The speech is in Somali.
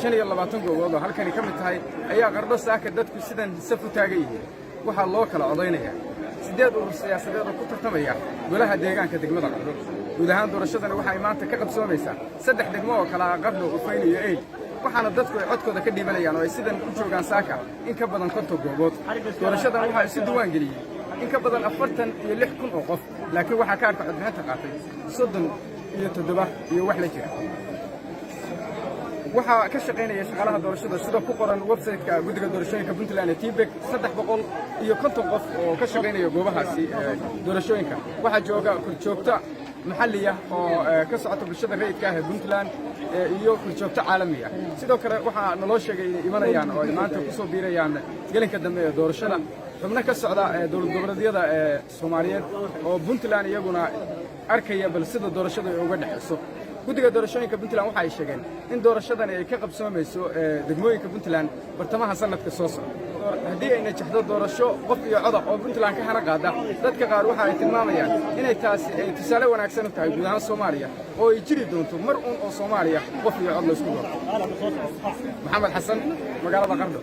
25 goobood oo halkani ka mid tahay ayaa qardho saaka dadku sidan saf u taagan yihiin waxaa loo kala codaynaya 8 urur siyaasadeed oo ku tartamaya golaha deegaanka degmada qardho guud ahaan doorashadani waxay maanta ka qabsoomaysaa 3 degmo oo kala qardho Ufeyn iyo Eid waxaana dadku ay codkooda ka dhiibanayaan oo ay sidan u joogaan saaka in ka badan 50 goobood doorashadan waxaa isu diiwaan geliyay in ka badan 46,000 oo qof laakiin waxaa kaarka codbixinta qaatay 37 iyo wax la jira waxaa ka shaqaynaya shaqaalaha doorashada sida ku qoran website-ka guddiga doorashooyinka Puntland ee TPEC 350 qof oo ka shaqaynaya goobahaasi doorashooyinka waxaa jooga kurjoogta maxalliya oo ka socota bulshada rayidka ah ee Puntland iyo kurjoogta caalami ah sidoo kale waxaa naloo sheegay inay imanayaan oo ay maanta ku soo biirayaan gelinka dambe ee doorashada xubno ka socda dowlad goboleedyada Soomaaliyeed oo Puntland iyaguna arkaya bal sida doorashadu ay uga dhaxayso guddiga doorashooyinka Puntland waxa ay sheegeen in doorashadan ay ka qabsoomayso degmooyinka Puntland bartamaha sanadka soo socda haddii ay najixdo doorasho qof iyo cod oo Puntland ka hana qaada dadka qaar waxa ay tilmaamayaan inay taasi ay tusaale wanaagsan u tahay guud ahaan Soomaaliya oo ay jiri doonto mar oo Soomaaliya qof iyo cod la isku doorto Maxamed Xasan magaalada Qardho